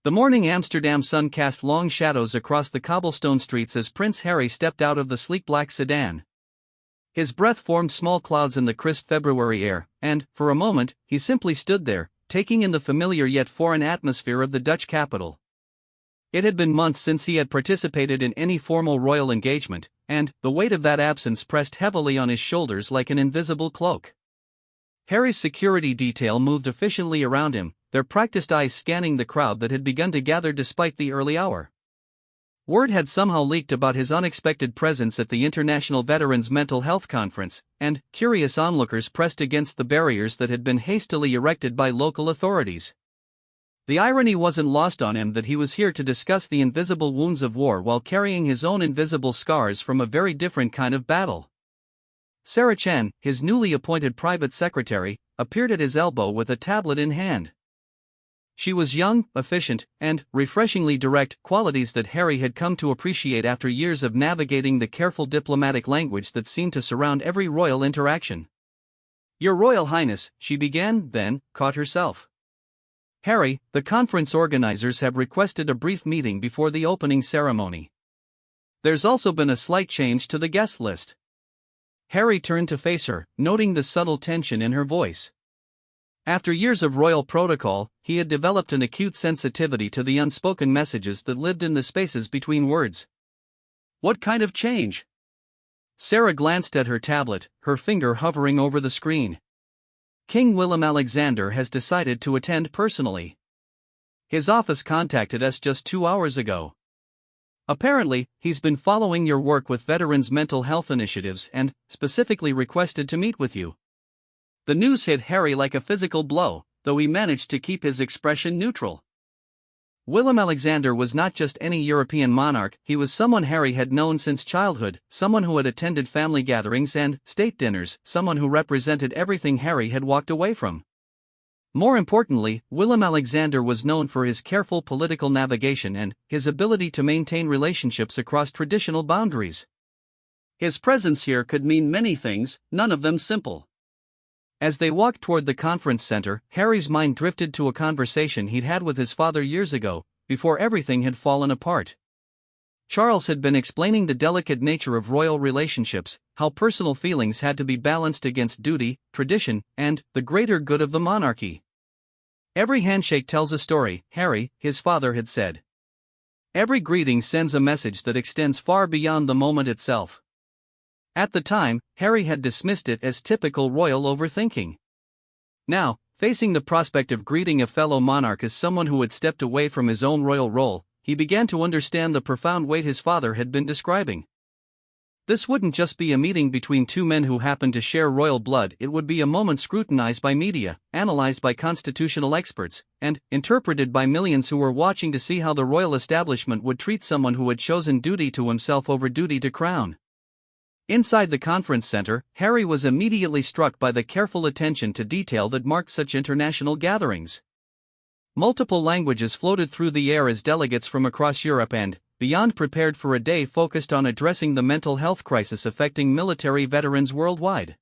The morning Amsterdam sun cast long shadows across the cobblestone streets as Prince Harry stepped out of the sleek black sedan. His breath formed small clouds in the crisp February air, and, for a moment, he simply stood there, taking in the familiar yet foreign atmosphere of the Dutch capital. It had been months since he had participated in any formal royal engagement, and the weight of that absence pressed heavily on his shoulders like an invisible cloak. Harry's security detail moved efficiently around him, their practiced eyes scanning the crowd that had begun to gather despite the early hour. Word had somehow leaked about his unexpected presence at the International Veterans Mental Health Conference, and curious onlookers pressed against the barriers that had been hastily erected by local authorities. The irony wasn't lost on him that he was here to discuss the invisible wounds of war while carrying his own invisible scars from a very different kind of battle. Sarah Chen, his newly appointed private secretary, appeared at his elbow with a tablet in hand. She was young, efficient, and refreshingly direct, qualities that Harry had come to appreciate after years of navigating the careful diplomatic language that seemed to surround every royal interaction. "Your Royal Highness," she began, then caught herself. "Harry, the conference organizers have requested a brief meeting before the opening ceremony. There's also been a slight change to the guest list." Harry turned to face her, noting the subtle tension in her voice. After years of royal protocol, he had developed an acute sensitivity to the unspoken messages that lived in the spaces between words. "What kind of change?" Sarah glanced at her tablet, her finger hovering over the screen. "King Willem-Alexander has decided to attend personally. His office contacted us just 2 hours ago. Apparently, he's been following your work with veterans' mental health initiatives and specifically requested to meet with you." The news hit Harry like a physical blow, though he managed to keep his expression neutral. Willem-Alexander was not just any European monarch, he was someone Harry had known since childhood, someone who had attended family gatherings and state dinners, someone who represented everything Harry had walked away from. More importantly, Willem-Alexander was known for his careful political navigation and his ability to maintain relationships across traditional boundaries. His presence here could mean many things, none of them simple. As they walked toward the conference center, Harry's mind drifted to a conversation he'd had with his father years ago, before everything had fallen apart. Charles had been explaining the delicate nature of royal relationships, how personal feelings had to be balanced against duty, tradition, and the greater good of the monarchy. "Every handshake tells a story, Harry," his father had said. "Every greeting sends a message that extends far beyond the moment itself." At the time, Harry had dismissed it as typical royal overthinking. Now, facing the prospect of greeting a fellow monarch as someone who had stepped away from his own royal role, he began to understand the profound weight his father had been describing. This wouldn't just be a meeting between two men who happened to share royal blood, it would be a moment scrutinized by media, analyzed by constitutional experts, and interpreted by millions who were watching to see how the royal establishment would treat someone who had chosen duty to himself over duty to crown. Inside the conference center, Harry was immediately struck by the careful attention to detail that marked such international gatherings. Multiple languages floated through the air as delegates from across Europe and beyond prepared for a day focused on addressing the mental health crisis affecting military veterans worldwide.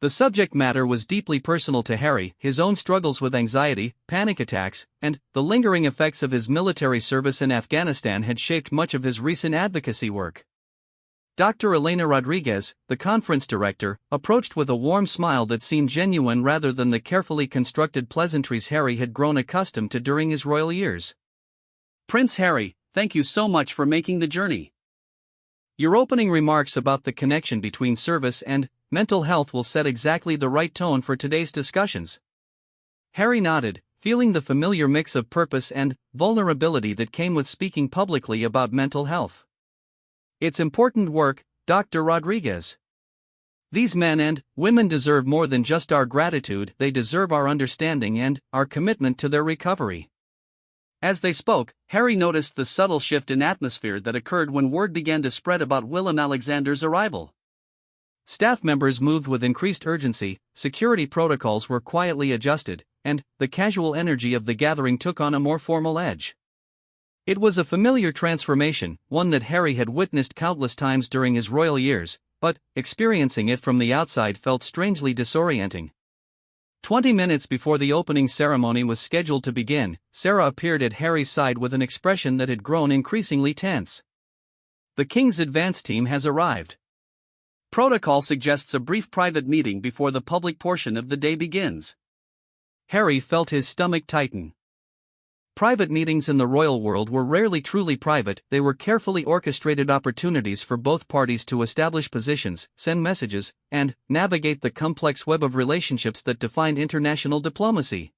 The subject matter was deeply personal to Harry, his own struggles with anxiety, panic attacks, and the lingering effects of his military service in Afghanistan had shaped much of his recent advocacy work. Dr. Elena Rodriguez, the conference director, approached with a warm smile that seemed genuine rather than the carefully constructed pleasantries Harry had grown accustomed to during his royal years. "Prince Harry, thank you so much for making the journey. Your opening remarks about the connection between service and mental health will set exactly the right tone for today's discussions." Harry nodded, feeling the familiar mix of purpose and vulnerability that came with speaking publicly about mental health. "It's important work, Dr. Rodriguez. These men and women deserve more than just our gratitude, they deserve our understanding and our commitment to their recovery." As they spoke, Harry noticed the subtle shift in atmosphere that occurred when word began to spread about Willem-Alexander's arrival. Staff members moved with increased urgency, security protocols were quietly adjusted, and the casual energy of the gathering took on a more formal edge. It was a familiar transformation, one that Harry had witnessed countless times during his royal years, but experiencing it from the outside felt strangely disorienting. 20 minutes before the opening ceremony was scheduled to begin, Sarah appeared at Harry's side with an expression that had grown increasingly tense. The King's advance team has arrived. Protocol suggests a brief private meeting before the public portion of the day begins. Harry felt his stomach tighten. Private meetings in the royal world were rarely truly private, they were carefully orchestrated opportunities for both parties to establish positions, send messages, and navigate the complex web of relationships that defined international diplomacy.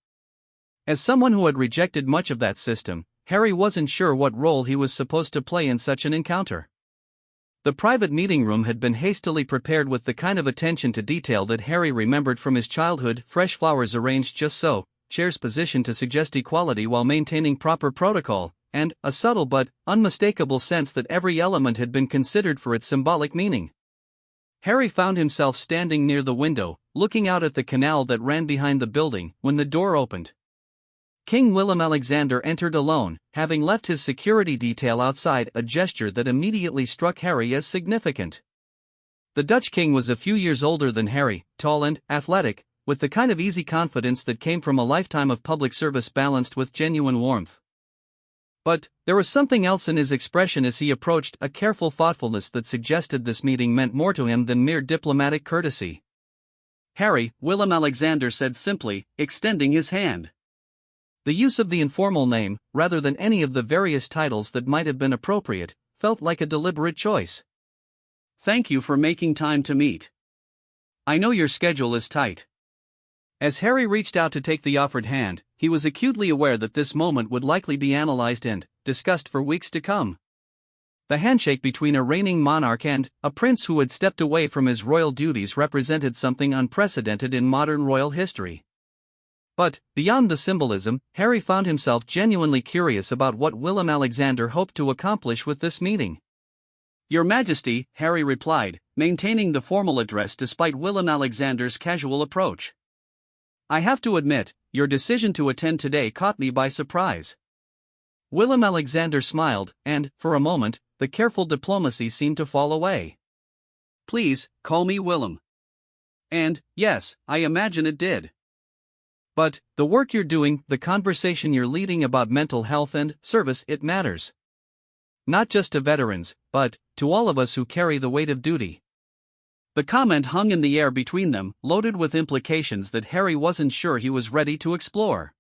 As someone who had rejected much of that system, Harry wasn't sure what role he was supposed to play in such an encounter. The private meeting room had been hastily prepared with the kind of attention to detail that Harry remembered from his childhood, fresh flowers arranged just so, chairs positioned to suggest equality while maintaining proper protocol, and a subtle but unmistakable sense that every element had been considered for its symbolic meaning. Harry found himself standing near the window, looking out at the canal that ran behind the building, when the door opened. King Willem-Alexander entered alone, having left his security detail outside, a gesture that immediately struck Harry as significant. The Dutch king was a few years older than Harry, tall and athletic, with the kind of easy confidence that came from a lifetime of public service balanced with genuine warmth. But there was something else in his expression as he approached, a careful thoughtfulness that suggested this meeting meant more to him than mere diplomatic courtesy. "Harry," Willem-Alexander said simply, extending his hand. The use of the informal name, rather than any of the various titles that might have been appropriate, felt like a deliberate choice. "Thank you for making time to meet. I know your schedule is tight." As Harry reached out to take the offered hand, he was acutely aware that this moment would likely be analyzed and discussed for weeks to come. The handshake between a reigning monarch and a prince who had stepped away from his royal duties represented something unprecedented in modern royal history. But, beyond the symbolism, Harry found himself genuinely curious about what Willem-Alexander hoped to accomplish with this meeting. "Your Majesty," Harry replied, maintaining the formal address despite Willem-Alexander's casual approach. "I have to admit, your decision to attend today caught me by surprise." Willem-Alexander smiled, and, for a moment, the careful diplomacy seemed to fall away. "Please, call me Willem." "And, yes, I imagine it did. But, the work you're doing, the conversation you're leading about mental health and service, it matters. Not just to veterans, but to all of us who carry the weight of duty." The comment hung in the air between them, loaded with implications that Harry wasn't sure he was ready to explore.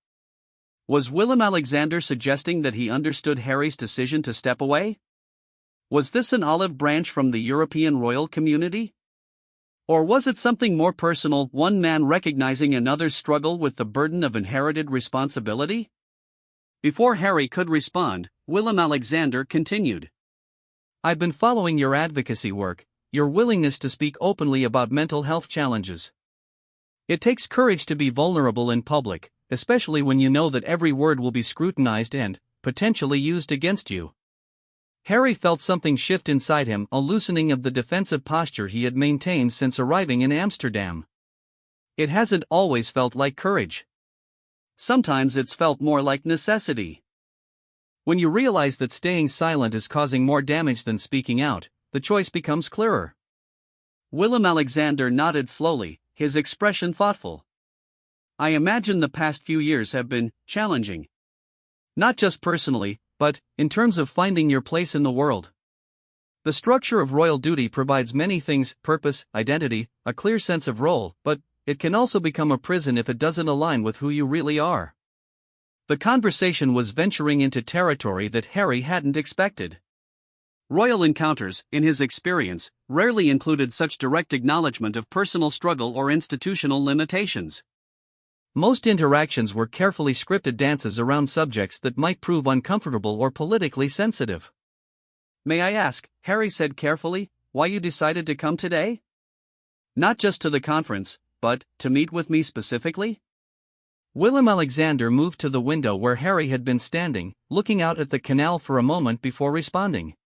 Was Willem-Alexander suggesting that he understood Harry's decision to step away? Was this an olive branch from the European royal community? Or was it something more personal, one man recognizing another's struggle with the burden of inherited responsibility? Before Harry could respond, Willem-Alexander continued. "I've been following your advocacy work, your willingness to speak openly about mental health challenges. It takes courage to be vulnerable in public, especially when you know that every word will be scrutinized and, potentially used against you." Harry felt something shift inside him, a loosening of the defensive posture he had maintained since arriving in Amsterdam. It hasn't always felt like courage. Sometimes it's felt more like necessity. When you realize that staying silent is causing more damage than speaking out, the choice becomes clearer. Willem-Alexander nodded slowly, his expression thoughtful. "I imagine the past few years have been challenging. Not just personally, but in terms of finding your place in the world. The structure of royal duty provides many things: purpose, identity, a clear sense of role, but it can also become a prison if it doesn't align with who you really are." The conversation was venturing into territory that Harry hadn't expected. Royal encounters, in his experience, rarely included such direct acknowledgement of personal struggle or institutional limitations. Most interactions were carefully scripted dances around subjects that might prove uncomfortable or politically sensitive. "May I ask," Harry said carefully, "why you decided to come today? Not just to the conference, but to meet with me specifically?" Willem-Alexander moved to the window where Harry had been standing, looking out at the canal for a moment before responding.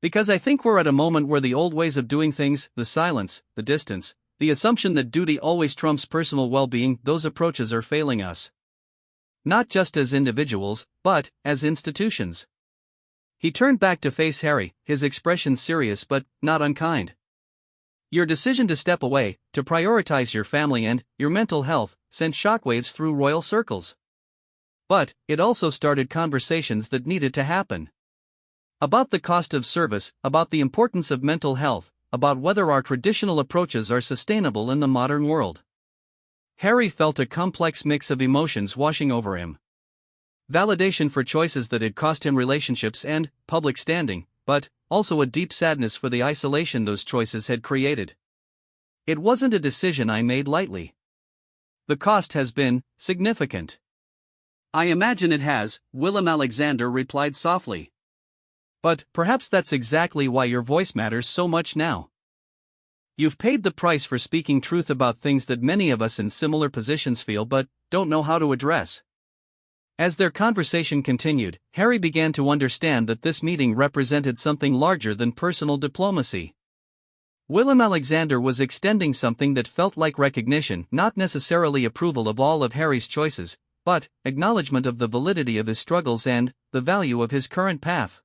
"Because I think we're at a moment where the old ways of doing things, the silence, the distance, the assumption that duty always trumps personal well-being, those approaches are failing us. Not just as individuals, but as institutions." He turned back to face Harry, his expression serious but not unkind. Your decision to step away, to prioritize your family and your mental health, sent shockwaves through royal circles. But it also started conversations that needed to happen. About the cost of service, about the importance of mental health, about whether our traditional approaches are sustainable in the modern world. Harry felt a complex mix of emotions washing over him. Validation for choices that had cost him relationships and public standing, but also a deep sadness for the isolation those choices had created. It wasn't a decision I made lightly. The cost has been significant. I imagine it has, Willem-Alexander replied softly. But perhaps that's exactly why your voice matters so much now. You've paid the price for speaking truth about things that many of us in similar positions feel but don't know how to address. As their conversation continued, Harry began to understand that this meeting represented something larger than personal diplomacy. Willem-Alexander was extending something that felt like recognition, not necessarily approval of all of Harry's choices, but acknowledgement of the validity of his struggles and the value of his current path.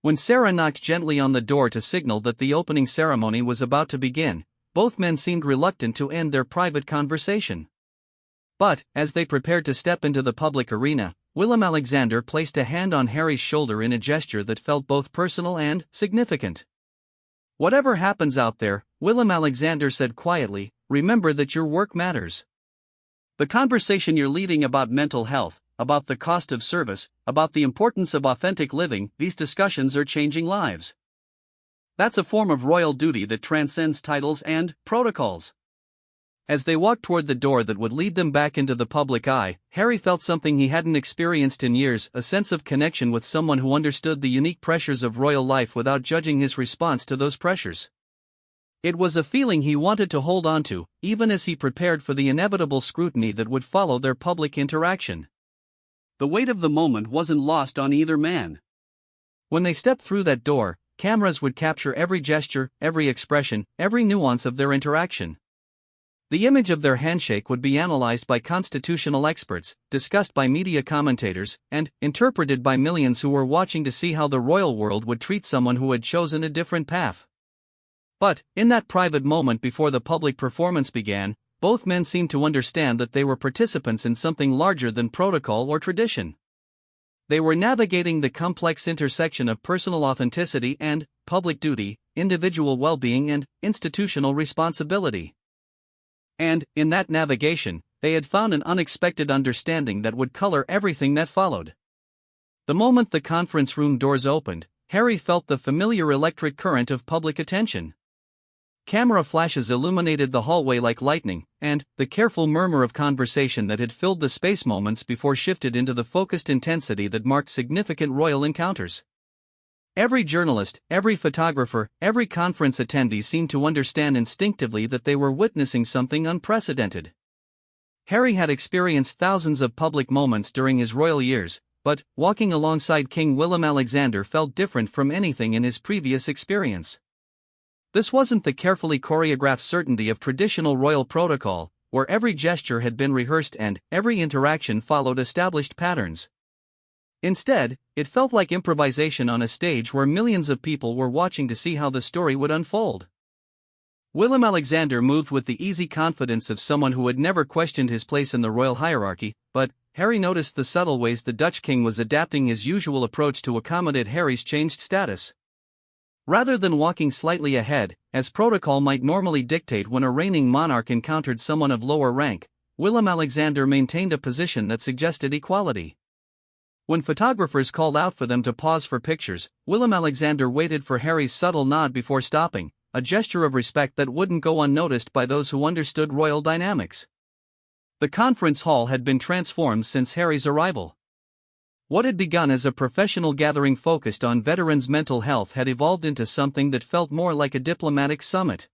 When Sarah knocked gently on the door to signal that the opening ceremony was about to begin, both men seemed reluctant to end their private conversation. But, as they prepared to step into the public arena, Willem-Alexander placed a hand on Harry's shoulder in a gesture that felt both personal and significant. Whatever happens out there, Willem-Alexander said quietly, remember that your work matters. The conversation you're leading about mental health, about the cost of service, about the importance of authentic living, these discussions are changing lives. That's a form of royal duty that transcends titles and protocols. As they walked toward the door that would lead them back into the public eye, Harry felt something he hadn't experienced in years, a sense of connection with someone who understood the unique pressures of royal life without judging his response to those pressures. It was a feeling he wanted to hold on to, even as he prepared for the inevitable scrutiny that would follow their public interaction. The weight of the moment wasn't lost on either man. When they stepped through that door, cameras would capture every gesture, every expression, every nuance of their interaction. The image of their handshake would be analyzed by constitutional experts, discussed by media commentators, and interpreted by millions who were watching to see how the royal world would treat someone who had chosen a different path. But, in that private moment before the public performance began, both men seemed to understand that they were participants in something larger than protocol or tradition. They were navigating the complex intersection of personal authenticity and public duty, individual well-being and institutional responsibility. And, in that navigation, they had found an unexpected understanding that would color everything that followed. The moment the conference room doors opened, Harry felt the familiar electric current of public attention. Camera flashes illuminated the hallway like lightning, and the careful murmur of conversation that had filled the space moments before shifted into the focused intensity that marked significant royal encounters. Every journalist, every photographer, every conference attendee seemed to understand instinctively that they were witnessing something unprecedented. Harry had experienced thousands of public moments during his royal years, but walking alongside King Willem-Alexander felt different from anything in his previous experience. This wasn't the carefully choreographed certainty of traditional royal protocol, where every gesture had been rehearsed and every interaction followed established patterns. Instead, it felt like improvisation on a stage where millions of people were watching to see how the story would unfold. Willem-Alexander moved with the easy confidence of someone who had never questioned his place in the royal hierarchy, but Harry noticed the subtle ways the Dutch king was adapting his usual approach to accommodate Harry's changed status. Rather than walking slightly ahead, as protocol might normally dictate when a reigning monarch encountered someone of lower rank, Willem-Alexander maintained a position that suggested equality. When photographers called out for them to pause for pictures, Willem-Alexander waited for Harry's subtle nod before stopping, a gesture of respect that wouldn't go unnoticed by those who understood royal dynamics. The conference hall had been transformed since Harry's arrival. What had begun as a professional gathering focused on veterans' mental health had evolved into something that felt more like a diplomatic summit.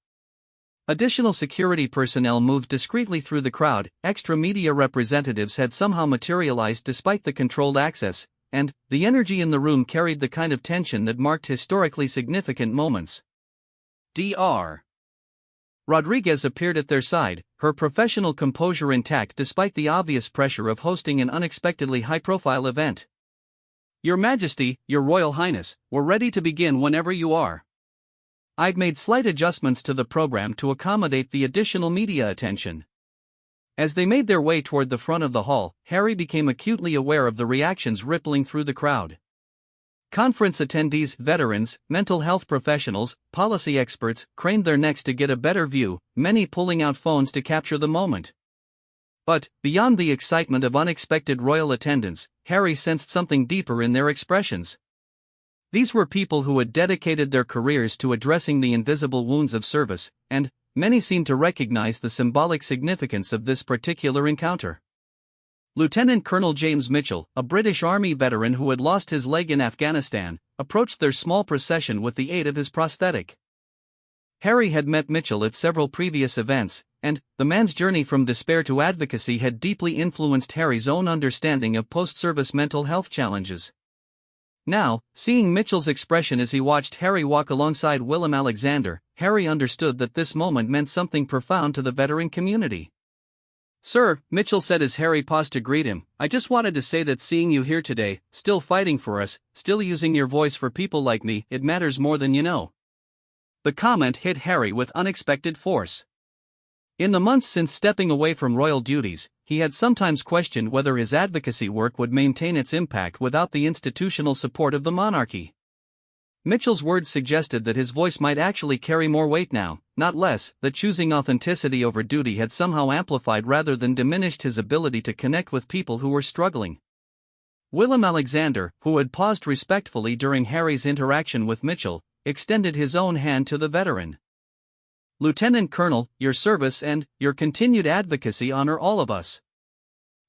Additional security personnel moved discreetly through the crowd, extra media representatives had somehow materialized despite the controlled access, and the energy in the room carried the kind of tension that marked historically significant moments. Dr. Rodriguez appeared at their side, her professional composure intact despite the obvious pressure of hosting an unexpectedly high-profile event. Your Majesty, Your Royal Highness, we're ready to begin whenever you are. I'd made slight adjustments to the program to accommodate the additional media attention. As they made their way toward the front of the hall, Harry became acutely aware of the reactions rippling through the crowd. Conference attendees, veterans, mental health professionals, policy experts craned their necks to get a better view, many pulling out phones to capture the moment. But, beyond the excitement of unexpected royal attendance, Harry sensed something deeper in their expressions. These were people who had dedicated their careers to addressing the invisible wounds of service, and many seemed to recognize the symbolic significance of this particular encounter. Lieutenant Colonel James Mitchell, a British Army veteran who had lost his leg in Afghanistan, approached their small procession with the aid of his prosthetic. Harry had met Mitchell at several previous events, and the man's journey from despair to advocacy had deeply influenced Harry's own understanding of post-service mental health challenges. Now, seeing Mitchell's expression as he watched Harry walk alongside Willem-Alexander, Harry understood that this moment meant something profound to the veteran community. "Sir," Mitchell said as Harry paused to greet him, "I just wanted to say that seeing you here today, still fighting for us, still using your voice for people like me, it matters more than you know." The comment hit Harry with unexpected force. In the months since stepping away from royal duties, he had sometimes questioned whether his advocacy work would maintain its impact without the institutional support of the monarchy. Mitchell's words suggested that his voice might actually carry more weight now, not less, that choosing authenticity over duty had somehow amplified rather than diminished his ability to connect with people who were struggling. Willem-Alexander, who had paused respectfully during Harry's interaction with Mitchell, extended his own hand to the veteran. "Lieutenant Colonel, your service and your continued advocacy honor all of us.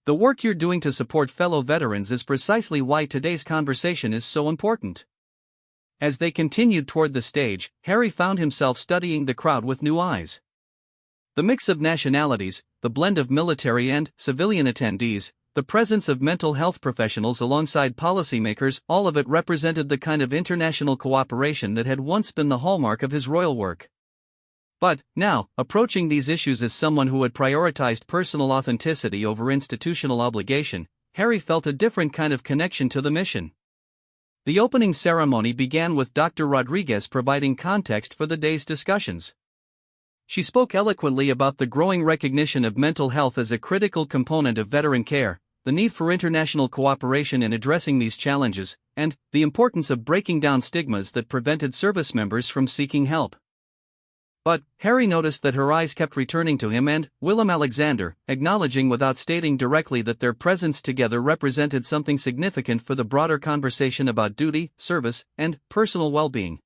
The work you're doing to support fellow veterans is precisely why today's conversation is so important." As they continued toward the stage, Harry found himself studying the crowd with new eyes. The mix of nationalities, the blend of military and civilian attendees, the presence of mental health professionals alongside policymakers, all of it represented the kind of international cooperation that had once been the hallmark of his royal work. But, now, approaching these issues as someone who had prioritized personal authenticity over institutional obligation, Harry felt a different kind of connection to the mission. The opening ceremony began with Dr. Rodriguez providing context for the day's discussions. She spoke eloquently about the growing recognition of mental health as a critical component of veteran care, the need for international cooperation in addressing these challenges, and the importance of breaking down stigmas that prevented service members from seeking help. But Harry noticed that her eyes kept returning to him and Willem-Alexander, acknowledging without stating directly that their presence together represented something significant for the broader conversation about duty, service, and personal well-being.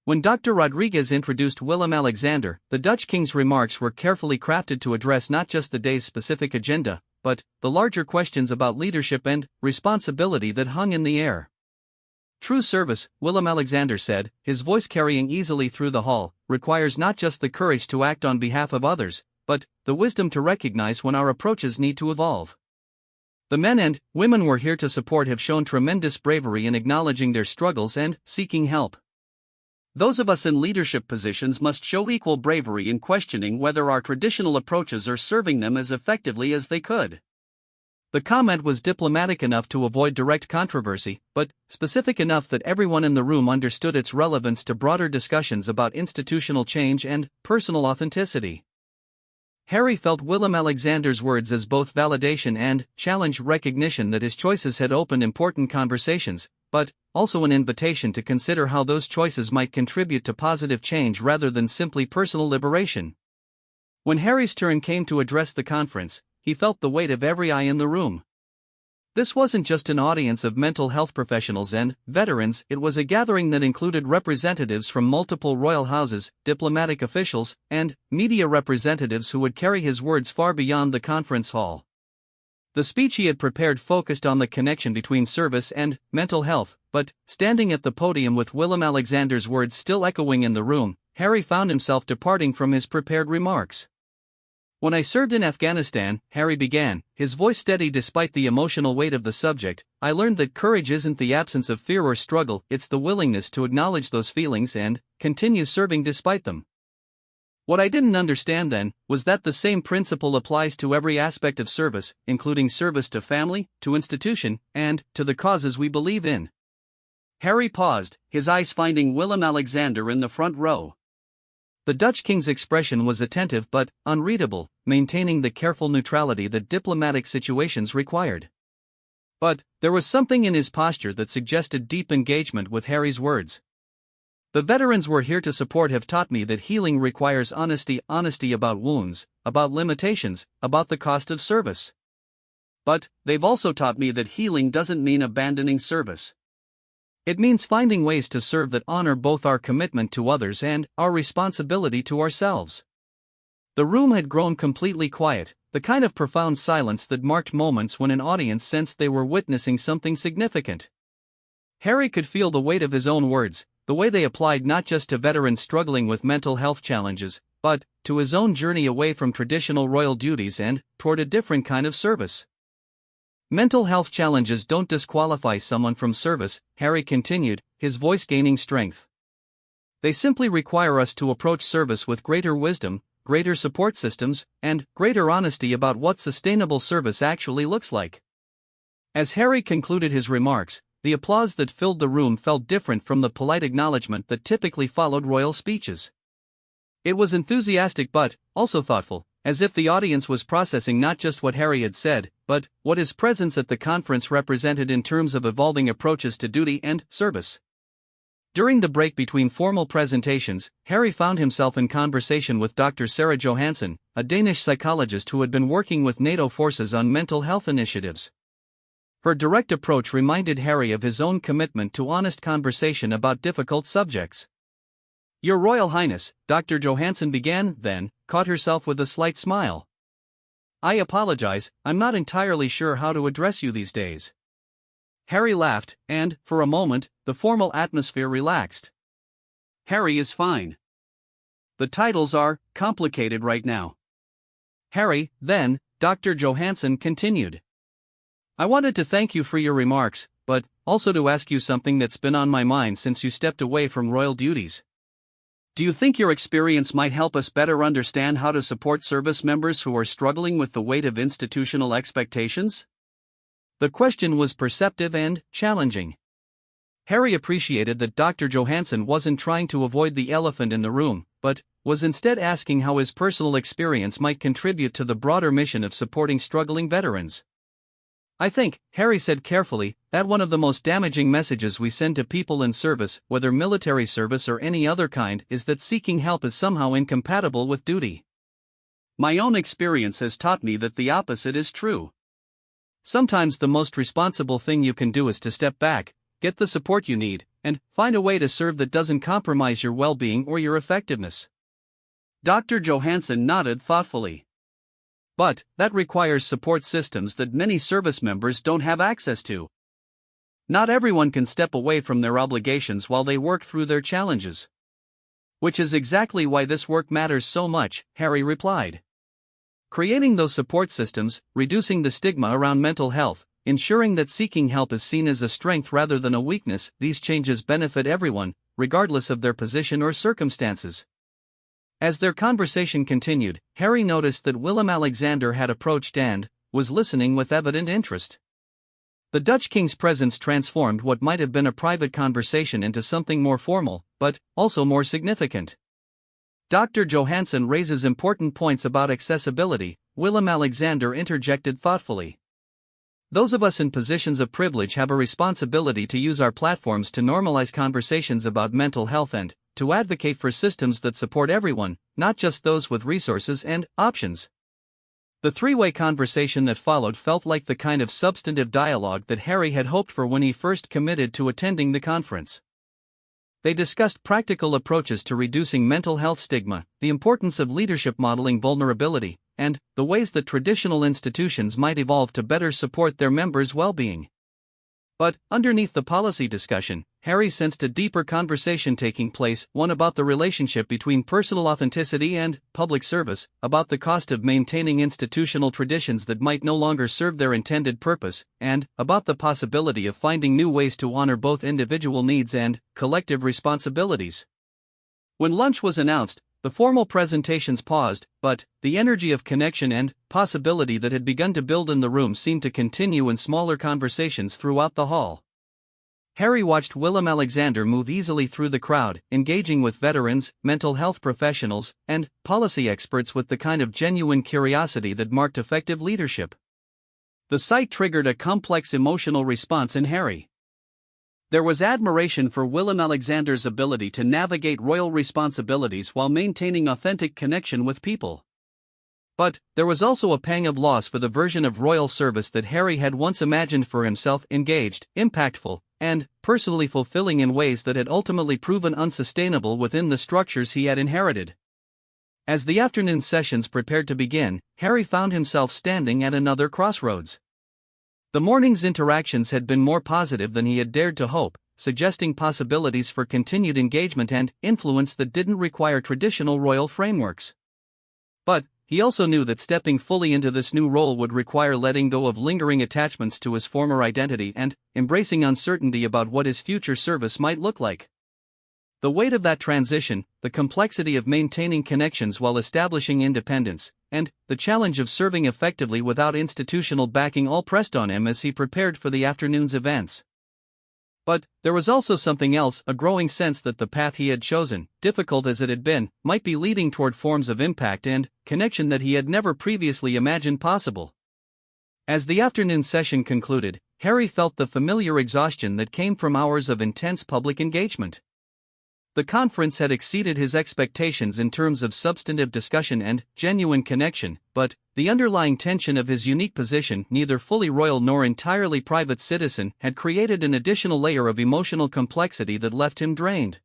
When Dr. Rodriguez introduced Willem-Alexander, the Dutch king's remarks were carefully crafted to address not just the day's specific agenda, but the larger questions about leadership and responsibility that hung in the air. "True service," Willem-Alexander said, his voice carrying easily through the hall, "requires not just the courage to act on behalf of others, but the wisdom to recognize when our approaches need to evolve. The men and women we're here to support have shown tremendous bravery in acknowledging their struggles and seeking help. Those of us in leadership positions must show equal bravery in questioning whether our traditional approaches are serving them as effectively as they could." The comment was diplomatic enough to avoid direct controversy, but specific enough that everyone in the room understood its relevance to broader discussions about institutional change and personal authenticity. Harry felt Willem-Alexander's words as both validation and challenge, recognition that his choices had opened important conversations, but also an invitation to consider how those choices might contribute to positive change rather than simply personal liberation. When Harry's turn came to address the conference, he felt the weight of every eye in the room. This wasn't just an audience of mental health professionals and veterans, it was a gathering that included representatives from multiple royal houses, diplomatic officials, and media representatives who would carry his words far beyond the conference hall. The speech he had prepared focused on the connection between service and mental health, but, standing at the podium with Willem-Alexander's words still echoing in the room, Harry found himself departing from his prepared remarks. "When I served in Afghanistan," Harry began, his voice steady despite the emotional weight of the subject, "I learned that courage isn't the absence of fear or struggle, it's the willingness to acknowledge those feelings and continue serving despite them. What I didn't understand then was that the same principle applies to every aspect of service, including service to family, to institution, and to the causes we believe in." Harry paused, his eyes finding Willem-Alexander in the front row. The Dutch king's expression was attentive but unreadable, maintaining the careful neutrality that diplomatic situations required. But there was something in his posture that suggested deep engagement with Harry's words. The veterans we're here to support have taught me that healing requires honesty about wounds, about limitations, about the cost of service. But they've also taught me that healing doesn't mean abandoning service. It means finding ways to serve that honor both our commitment to others and our responsibility to ourselves. The room had grown completely quiet, the kind of profound silence that marked moments when an audience sensed they were witnessing something significant. Harry could feel the weight of his own words, the way they applied not just to veterans struggling with mental health challenges, but to his own journey away from traditional royal duties and toward a different kind of service. Mental health challenges don't disqualify someone from service, Harry continued, his voice gaining strength. They simply require us to approach service with greater wisdom, greater support systems, and greater honesty about what sustainable service actually looks like. As Harry concluded his remarks, the applause that filled the room felt different from the polite acknowledgement that typically followed royal speeches. It was enthusiastic but also thoughtful, as if the audience was processing not just what Harry had said, but what his presence at the conference represented in terms of evolving approaches to duty and service. During the break between formal presentations, Harry found himself in conversation with Dr. Sarah Johansson, a Danish psychologist who had been working with NATO forces on mental health initiatives. Her direct approach reminded Harry of his own commitment to honest conversation about difficult subjects. "Your Royal Highness," Dr. Johansson began, then caught herself with a slight smile. "I apologize, I'm not entirely sure how to address you these days." Harry laughed, and, for a moment, the formal atmosphere relaxed. "Harry is fine. The titles are complicated right now." "Harry, then," Dr. Johansson continued. "I wanted to thank you for your remarks, but also to ask you something that's been on my mind since you stepped away from royal duties. Do you think your experience might help us better understand how to support service members who are struggling with the weight of institutional expectations?" The question was perceptive and challenging. Harry appreciated that Dr. Johansson wasn't trying to avoid the elephant in the room, but was instead asking how his personal experience might contribute to the broader mission of supporting struggling veterans. "I think," Harry said carefully, "that one of the most damaging messages we send to people in service, whether military service or any other kind, is that seeking help is somehow incompatible with duty. My own experience has taught me that the opposite is true. Sometimes the most responsible thing you can do is to step back, get the support you need, and find a way to serve that doesn't compromise your well-being or your effectiveness." Dr. Johansson nodded thoughtfully. "But that requires support systems that many service members don't have access to. Not everyone can step away from their obligations while they work through their challenges." "Which is exactly why this work matters so much," Harry replied. "Creating those support systems, reducing the stigma around mental health, ensuring that seeking help is seen as a strength rather than a weakness, these changes benefit everyone, regardless of their position or circumstances." As their conversation continued, Harry noticed that Willem-Alexander had approached and was listening with evident interest. The Dutch king's presence transformed what might have been a private conversation into something more formal, but also more significant. "Dr. Johansson raises important points about accessibility," Willem-Alexander interjected thoughtfully. "Those of us in positions of privilege have a responsibility to use our platforms to normalize conversations about mental health and to advocate for systems that support everyone, not just those with resources and options." The three-way conversation that followed felt like the kind of substantive dialogue that Harry had hoped for when he first committed to attending the conference. They discussed practical approaches to reducing mental health stigma, the importance of leadership modeling vulnerability, and the ways that traditional institutions might evolve to better support their members' well-being. But underneath the policy discussion, Harry sensed a deeper conversation taking place, one about the relationship between personal authenticity and public service, about the cost of maintaining institutional traditions that might no longer serve their intended purpose, and about the possibility of finding new ways to honor both individual needs and collective responsibilities. When lunch was announced, the formal presentations paused, but the energy of connection and possibility that had begun to build in the room seemed to continue in smaller conversations throughout the hall. Harry watched Willem-Alexander move easily through the crowd, engaging with veterans, mental health professionals, and policy experts with the kind of genuine curiosity that marked effective leadership. The sight triggered a complex emotional response in Harry. There was admiration for Willem-Alexander's ability to navigate royal responsibilities while maintaining authentic connection with people. But there was also a pang of loss for the version of royal service that Harry had once imagined for himself: engaged, impactful, and personally fulfilling in ways that had ultimately proven unsustainable within the structures he had inherited. As the afternoon sessions prepared to begin, Harry found himself standing at another crossroads. The morning's interactions had been more positive than he had dared to hope, suggesting possibilities for continued engagement and influence that didn't require traditional royal frameworks. But he also knew that stepping fully into this new role would require letting go of lingering attachments to his former identity and embracing uncertainty about what his future service might look like. The weight of that transition, the complexity of maintaining connections while establishing independence, and the challenge of serving effectively without institutional backing all pressed on him as he prepared for the afternoon's events. But there was also something else: a growing sense that the path he had chosen, difficult as it had been, might be leading toward forms of impact and connection that he had never previously imagined possible. As the afternoon session concluded, Harry felt the familiar exhaustion that came from hours of intense public engagement. The conference had exceeded his expectations in terms of substantive discussion and genuine connection, but the underlying tension of his unique position, neither fully royal nor entirely private citizen, had created an additional layer of emotional complexity that left him drained.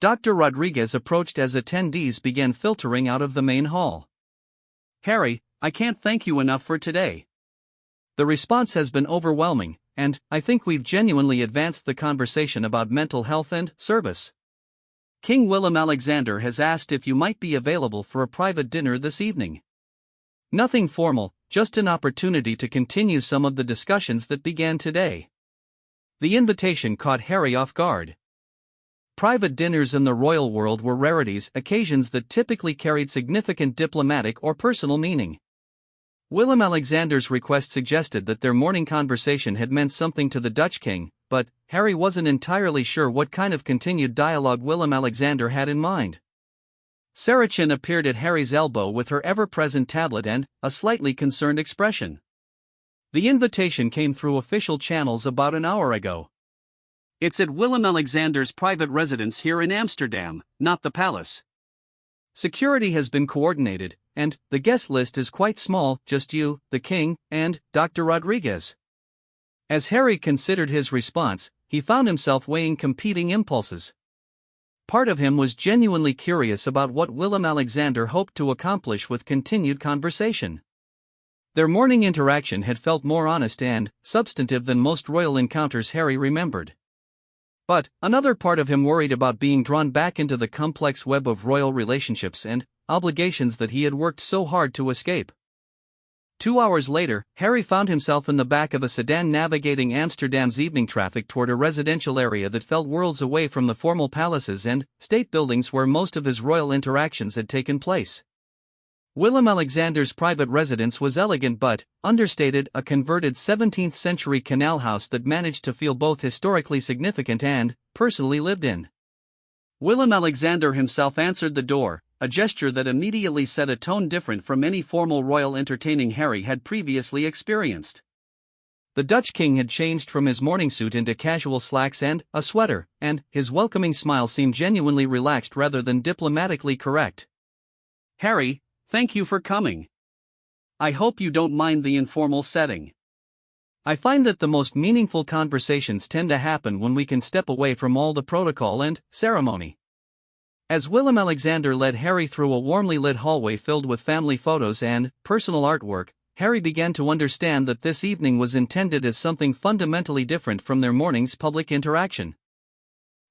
Dr. Rodriguez approached as attendees began filtering out of the main hall. "Harry, I can't thank you enough for today. The response has been overwhelming, and I think we've genuinely advanced the conversation about mental health and service. King Willem-Alexander has asked if you might be available for a private dinner this evening. Nothing formal, just an opportunity to continue some of the discussions that began today." The invitation caught Harry off guard. Private dinners in the royal world were rarities, occasions that typically carried significant diplomatic or personal meaning. Willem-Alexander's request suggested that their morning conversation had meant something to the Dutch king, but Harry wasn't entirely sure what kind of continued dialogue Willem-Alexander had in mind. Saracen appeared at Harry's elbow with her ever-present tablet and a slightly concerned expression. "The invitation came through official channels about an hour ago. It's at Willem-Alexander's private residence here in Amsterdam, not the palace. Security has been coordinated, and the guest list is quite small: just you, the king, and Dr. Rodriguez." As Harry considered his response, he found himself weighing competing impulses. Part of him was genuinely curious about what Willem-Alexander hoped to accomplish with continued conversation. Their morning interaction had felt more honest and substantive than most royal encounters Harry remembered. But another part of him worried about being drawn back into the complex web of royal relationships and obligations that he had worked so hard to escape. 2 hours later, Harry found himself in the back of a sedan navigating Amsterdam's evening traffic toward a residential area that felt worlds away from the formal palaces and state buildings where most of his royal interactions had taken place. Willem-Alexander's private residence was elegant but understated, a converted 17th-century canal house that managed to feel both historically significant and personally lived in. Willem-Alexander himself answered the door, a gesture that immediately set a tone different from any formal royal entertaining Harry had previously experienced. The Dutch king had changed from his morning suit into casual slacks and a sweater, and his welcoming smile seemed genuinely relaxed rather than diplomatically correct. "Harry, thank you for coming. I hope you don't mind the informal setting. I find that the most meaningful conversations tend to happen when we can step away from all the protocol and ceremony." As Willem-Alexander led Harry through a warmly lit hallway filled with family photos and personal artwork, Harry began to understand that this evening was intended as something fundamentally different from their morning's public interaction.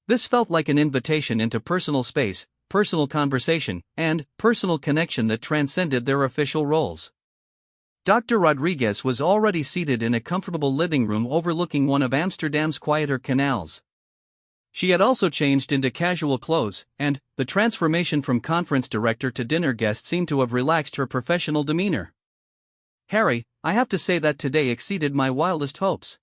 This felt like an invitation into personal space, personal conversation, and personal connection that transcended their official roles. Dr. Rodriguez was already seated in a comfortable living room overlooking one of Amsterdam's quieter canals. She had also changed into casual clothes, and the transformation from conference director to dinner guest seemed to have relaxed her professional demeanor. "Harry, I have to say that today exceeded my wildest hopes.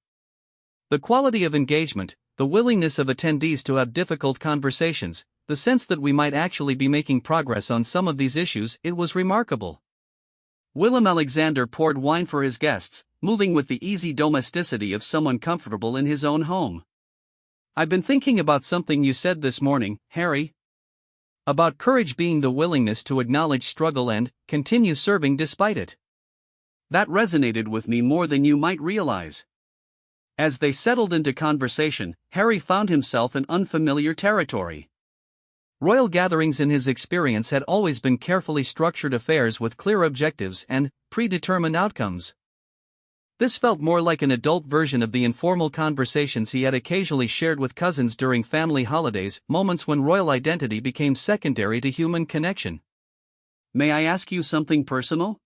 The quality of engagement, the willingness of attendees to have difficult conversations, the sense that we might actually be making progress on some of these issues, it was remarkable. Willem-Alexander poured wine for his guests, moving with the easy domesticity of someone comfortable in his own home. "I've been thinking about something you said this morning, Harry. About courage being the willingness to acknowledge struggle and continue serving despite it. That resonated with me more than you might realize." As they settled into conversation, Harry found himself in unfamiliar territory. Royal gatherings in his experience had always been carefully structured affairs with clear objectives and predetermined outcomes. This felt more like an adult version of the informal conversations he had occasionally shared with cousins during family holidays, moments when royal identity became secondary to human connection. "May I ask you something personal?"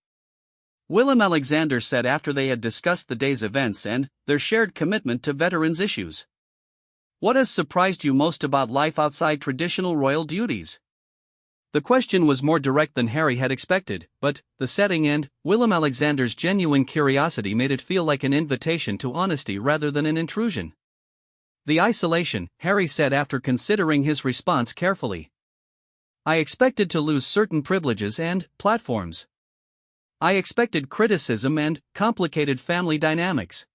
Willem-Alexander said after they had discussed the day's events and their shared commitment to veterans' issues. "What has surprised you most about life outside traditional royal duties?" The question was more direct than Harry had expected, but the setting and Willem-Alexander's genuine curiosity made it feel like an invitation to honesty rather than an intrusion. "The isolation," Harry said after considering his response carefully. "I expected to lose certain privileges and platforms. I expected criticism and complicated family dynamics.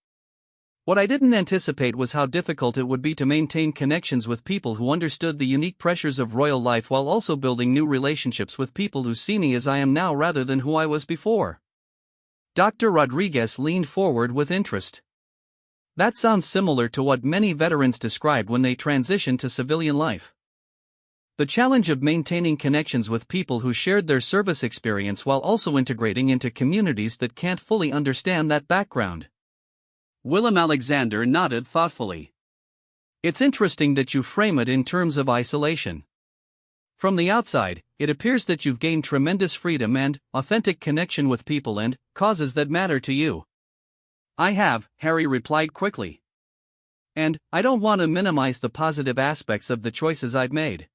What I didn't anticipate was how difficult it would be to maintain connections with people who understood the unique pressures of royal life while also building new relationships with people who see me as I am now rather than who I was before." Dr. Rodriguez leaned forward with interest. "That sounds similar to what many veterans described when they transitioned to civilian life. The challenge of maintaining connections with people who shared their service experience while also integrating into communities that can't fully understand that background." Willem-Alexander nodded thoughtfully. "It's interesting that you frame it in terms of isolation. From the outside, it appears that you've gained tremendous freedom and authentic connection with people and causes that matter to you." "I have," Harry replied quickly. "And I don't want to minimize the positive aspects of the choices I've made.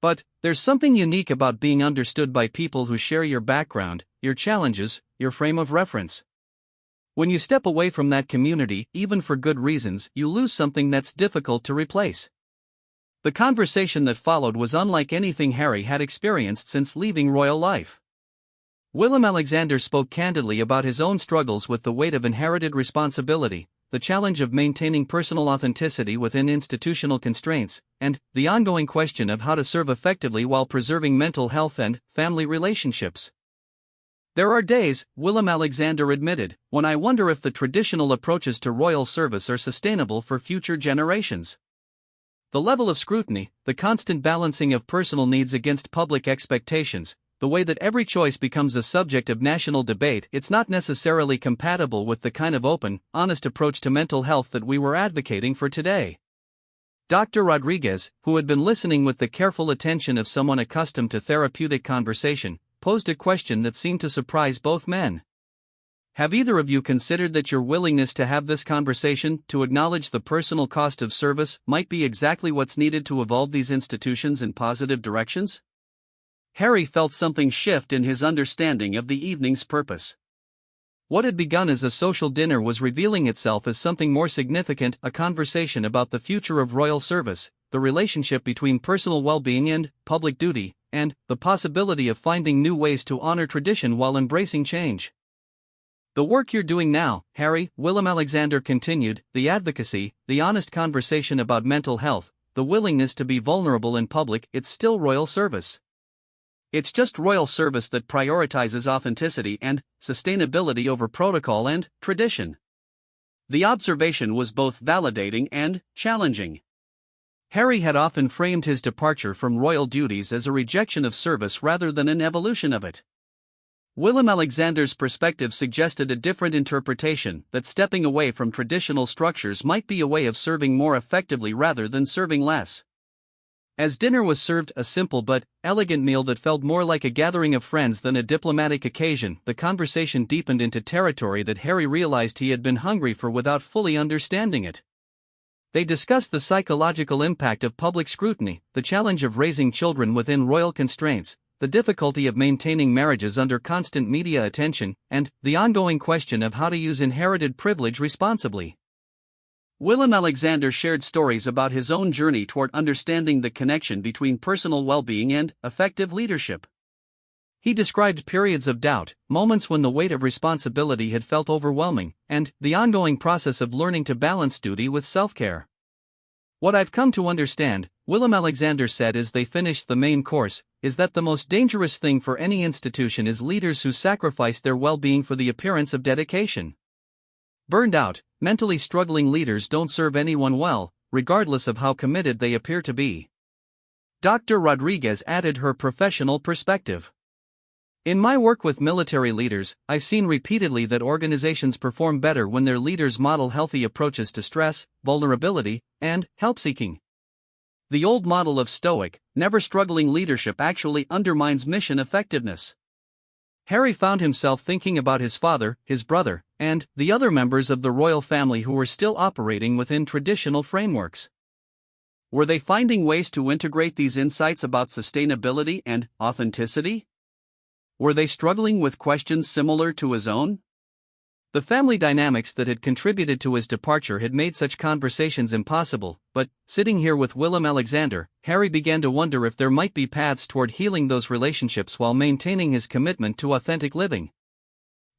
But there's something unique about being understood by people who share your background, your challenges, your frame of reference. When you step away from that community, even for good reasons, you lose something that's difficult to replace." The conversation that followed was unlike anything Harry had experienced since leaving royal life. Willem-Alexander spoke candidly about his own struggles with the weight of inherited responsibility, the challenge of maintaining personal authenticity within institutional constraints, and the ongoing question of how to serve effectively while preserving mental health and family relationships. "There are days," Willem-Alexander admitted, "when I wonder if the traditional approaches to royal service are sustainable for future generations. The level of scrutiny, the constant balancing of personal needs against public expectations, the way that every choice becomes a subject of national debate, it's not necessarily compatible with the kind of open, honest approach to mental health that we were advocating for today." Dr. Rodriguez, who had been listening with the careful attention of someone accustomed to therapeutic conversation, posed a question that seemed to surprise both men. "Have either of you considered that your willingness to have this conversation, to acknowledge the personal cost of service, might be exactly what's needed to evolve these institutions in positive directions?" Harry felt something shift in his understanding of the evening's purpose. What had begun as a social dinner was revealing itself as something more significant, a conversation about the future of royal service, the relationship between personal well-being and public duty, and the possibility of finding new ways to honor tradition while embracing change. "The work you're doing now, Harry," Willem-Alexander continued, "the advocacy, the honest conversation about mental health, the willingness to be vulnerable in public, it's still royal service. It's just royal service that prioritizes authenticity and sustainability over protocol and tradition." The observation was both validating and challenging. Harry had often framed his departure from royal duties as a rejection of service rather than an evolution of it. Willem-Alexander's perspective suggested a different interpretation, that stepping away from traditional structures might be a way of serving more effectively rather than serving less. As dinner was served, a simple but elegant meal that felt more like a gathering of friends than a diplomatic occasion, the conversation deepened into territory that Harry realized he had been hungry for without fully understanding it. They discussed the psychological impact of public scrutiny, the challenge of raising children within royal constraints, the difficulty of maintaining marriages under constant media attention, and the ongoing question of how to use inherited privilege responsibly. Willem-Alexander shared stories about his own journey toward understanding the connection between personal well-being and effective leadership. He described periods of doubt, moments when the weight of responsibility had felt overwhelming, and the ongoing process of learning to balance duty with self-care. "What I've come to understand," Willem-Alexander said as they finished the main course, "is that the most dangerous thing for any institution is leaders who sacrifice their well-being for the appearance of dedication. Burned out, mentally struggling leaders don't serve anyone well, regardless of how committed they appear to be." Dr. Rodriguez added her professional perspective. "In my work with military leaders, I've seen repeatedly that organizations perform better when their leaders model healthy approaches to stress, vulnerability, and help-seeking. The old model of stoic, never-struggling leadership actually undermines mission effectiveness." Harry found himself thinking about his father, his brother, and the other members of the royal family who were still operating within traditional frameworks. Were they finding ways to integrate these insights about sustainability and authenticity? Were they struggling with questions similar to his own? The family dynamics that had contributed to his departure had made such conversations impossible, but, sitting here with Willem-Alexander, Harry began to wonder if there might be paths toward healing those relationships while maintaining his commitment to authentic living.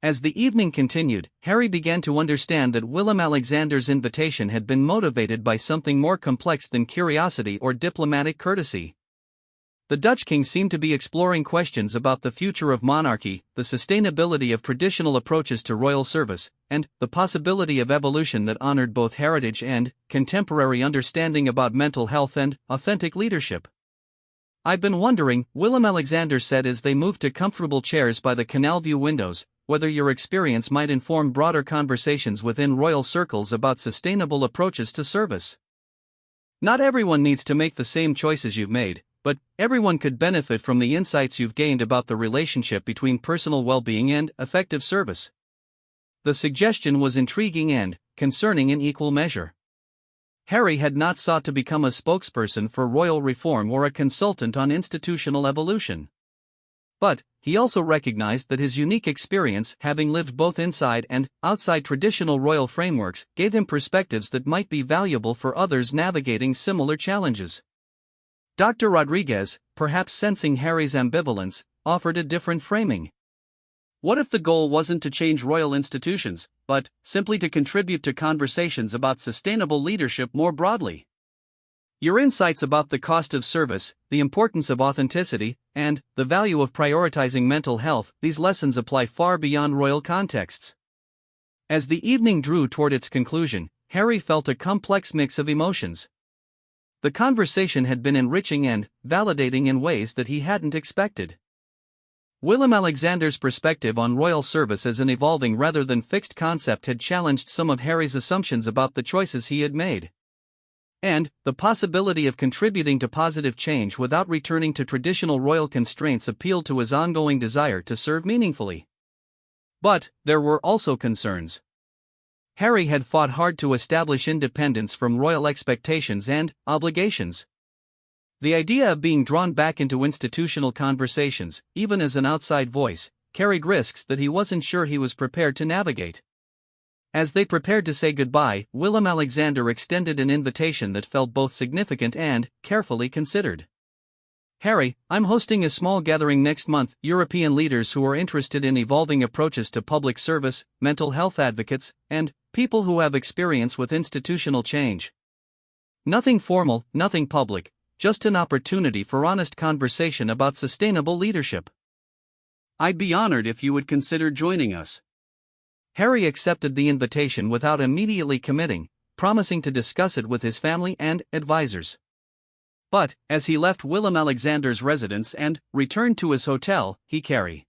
As the evening continued, Harry began to understand that Willem-Alexander's invitation had been motivated by something more complex than curiosity or diplomatic courtesy. The Dutch king seemed to be exploring questions about the future of monarchy, the sustainability of traditional approaches to royal service, and the possibility of evolution that honored both heritage and contemporary understanding about mental health and authentic leadership. "I've been wondering," Willem-Alexander said as they moved to comfortable chairs by the canal view windows, "whether your experience might inform broader conversations within royal circles about sustainable approaches to service. Not everyone needs to make the same choices you've made, but everyone could benefit from the insights you've gained about the relationship between personal well-being and effective service." The suggestion was intriguing and concerning in equal measure. Harry had not sought to become a spokesperson for royal reform or a consultant on institutional evolution. But he also recognized that his unique experience, having lived both inside and outside traditional royal frameworks, gave him perspectives that might be valuable for others navigating similar challenges. Dr. Rodriguez, perhaps sensing Harry's ambivalence, offered a different framing. "What if the goal wasn't to change royal institutions, but simply to contribute to conversations about sustainable leadership more broadly? Your insights about the cost of service, the importance of authenticity, and the value of prioritizing mental health, these lessons apply far beyond royal contexts." As the evening drew toward its conclusion, Harry felt a complex mix of emotions. The conversation had been enriching and validating in ways that he hadn't expected. Willem-Alexander's perspective on royal service as an evolving rather than fixed concept had challenged some of Harry's assumptions about the choices he had made. And the possibility of contributing to positive change without returning to traditional royal constraints appealed to his ongoing desire to serve meaningfully. But there were also concerns. Harry had fought hard to establish independence from royal expectations and obligations. The idea of being drawn back into institutional conversations, even as an outside voice, carried risks that he wasn't sure he was prepared to navigate. As they prepared to say goodbye, Willem-Alexander extended an invitation that felt both significant and carefully considered. "Harry, I'm hosting a small gathering next month, European leaders who are interested in evolving approaches to public service, mental health advocates, and people who have experience with institutional change. Nothing formal, nothing public, just an opportunity for honest conversation about sustainable leadership. I'd be honored if you would consider joining us." Harry accepted the invitation without immediately committing, promising to discuss it with his family and advisors. But, as he left Willem-Alexander's residence and returned to his hotel, he carried